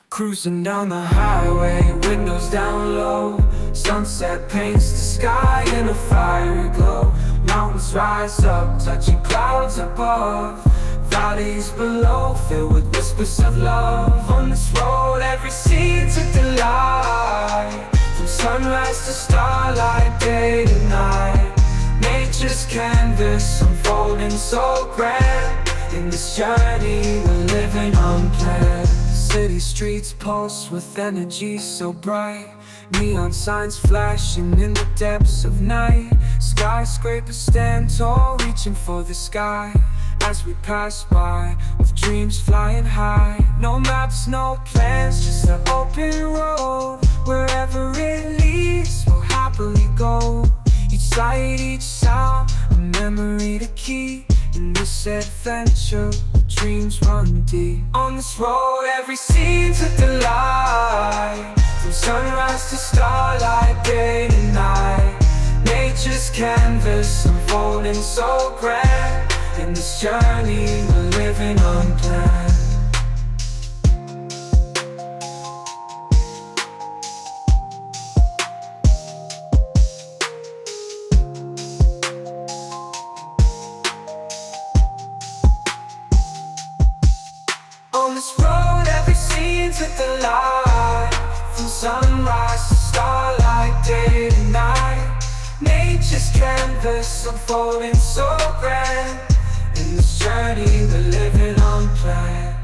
Cruising down the highway, windows down low. Sunset paints the sky in a fiery glow. Mountains rise up, touching clouds above. Valleys below, filled with whispers of love. On this road, every scene's a delight. From sunrise to starlight, day to night. Nature's canvas unfolding so grand. In this journey, we're living unplanned. City streets pulse with energy so bright. Neon signs flashing in the depths of night. Skyscrapers stand tall, reaching for the sky. As we pass by, with dreams flying high. No maps, no plans, just an open road. Wherever it leads, we'll happily go. Each sight, each sound, a memory to keep. In this adventure, dreams run deep. On this road, every scene's a delight. From sunrise to starlight, day to night. Nature's canvas unfolding so grand. In this journey, we're living unplanned. On this road, every scene's a delight. From sunrise to starlight, day to night. Nature's canvas unfolding so grand. In this journey, we're living unplanned.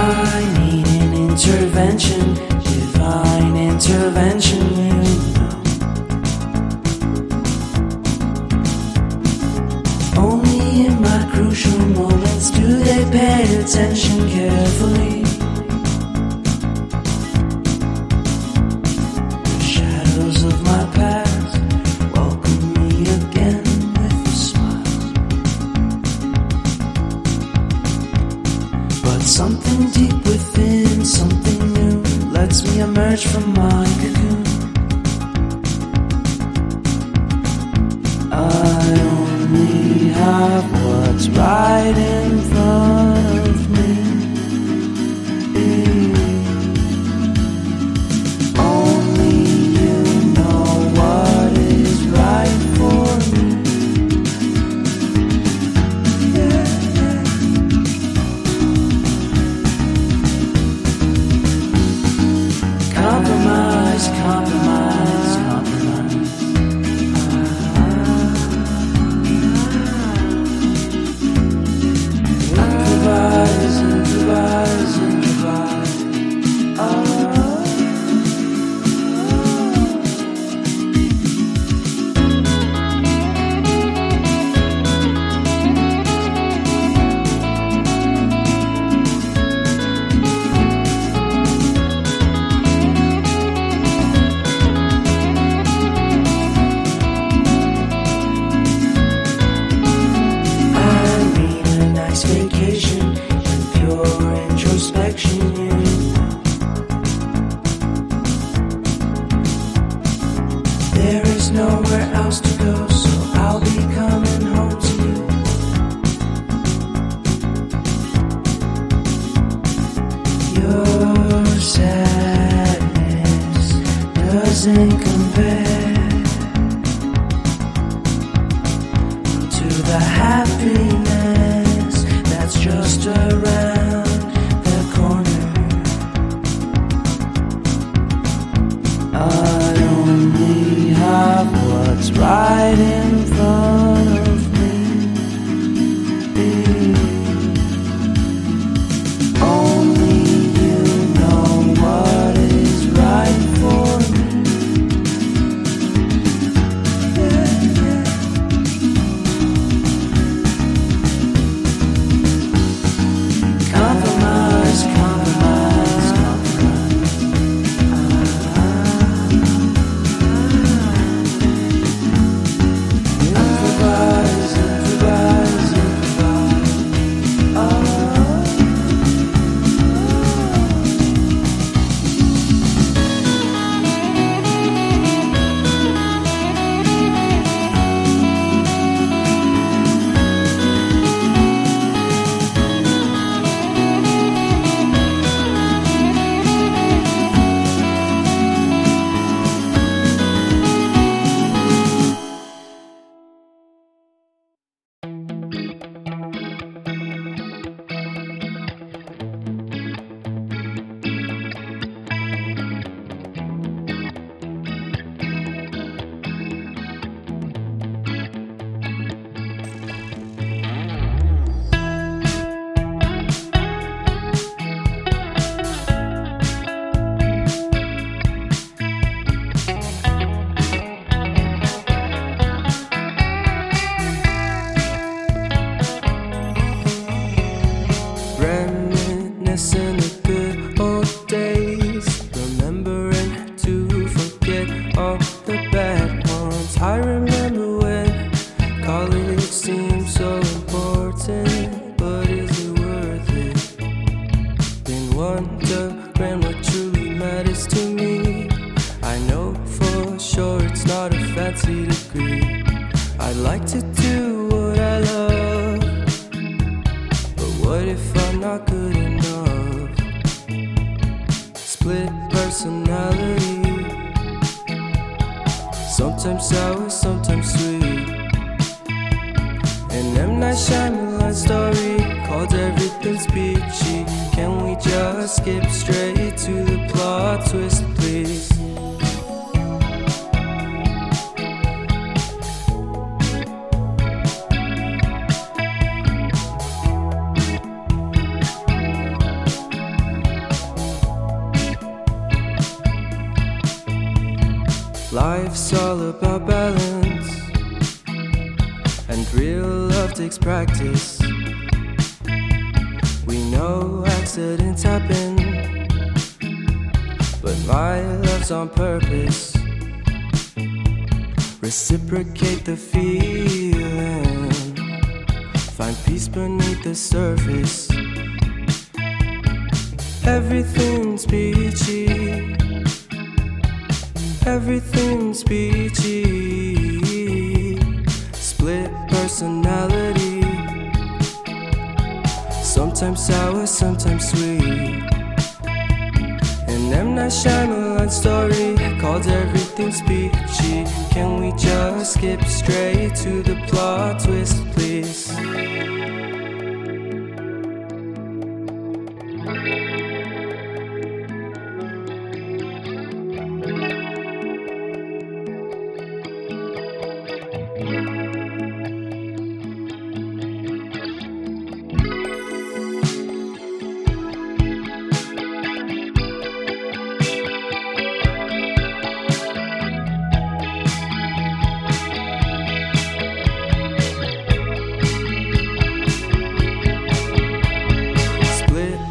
I need an intervention, divine intervention, you know. Only in my crucial moments do they pay attention carefully. The shadows of my past welcome me again with a smile. But something deep within, something new, lets me emerge from my cocoon. I only have what's right in front of me. Only you know what is right for me. Compromise, compromise, compromise. Improvise, improvise, improvise. Vacation and pure introspection, you know. There is nowhere else to go, so I'll be coming home to you. Your sadness doesn't compare to the happiness that's just around the corner. I only have what's right in front of me. Only you know what is right for me. Compromise, compromise, compromise. Improvise, improvise, improvise. Reminiscing the good old days, remembering to forget all the bad ones. I remember when college seemed so important, but is it worth it? Been wondering what truly matters to me. I know for sure it's not a fancy degree. I'd like to do what I love, but what if I'm not good enough? Split personality, sometimes sour, sometimes sweet. An M. Night Shyamalan story called Everything's Peachy. Can we just skip straight to the plot twist, please? Life's all about balance, and real love takes practice. We know accidents happen, but my love's on purpose. Reciprocate the feeling, find peace beneath the surface. Everything's peachy, everything's peachy. Split personality, sometimes sour, sometimes sweet. An M. Night Shyamalan story called Everything's Peachy. Can we just skip straight to the plot twist, please?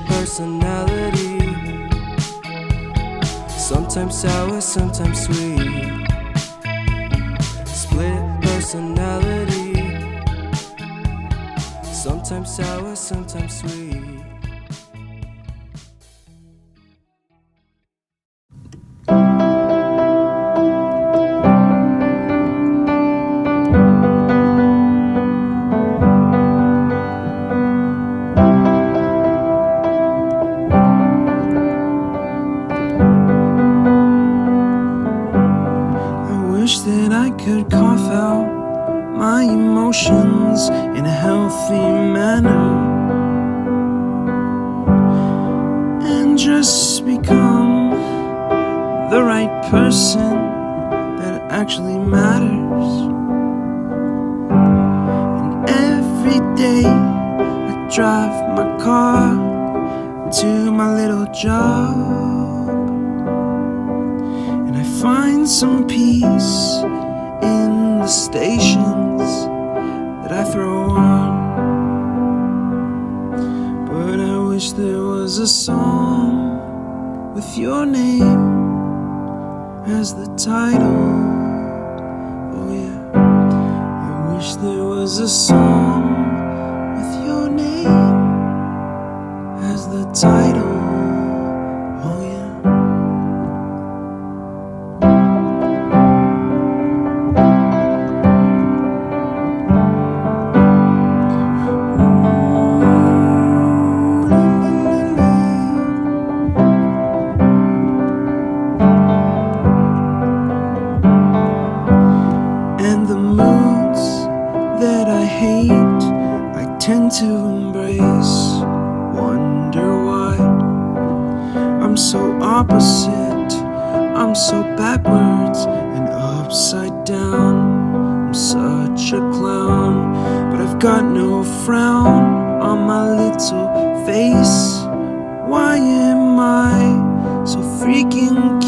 Personality, sometimes sour, sometimes sweet. Split personality, sometimes sour, sometimes sweet. That I could cough out my emotions in a healthy manner and just become the right person that actually matters. And every day I drive my car to my little job, and I find some peace in the stations that I throw on. But I wish there was a song with your name as the title. Oh yeah, I wish there was a song with your name as the title. Oh yeah. Tend to embrace, wonder why I'm so opposite, I'm so backwards and upside down. I'm such a clown, but I've got no frown on my little face. Why am I so freaking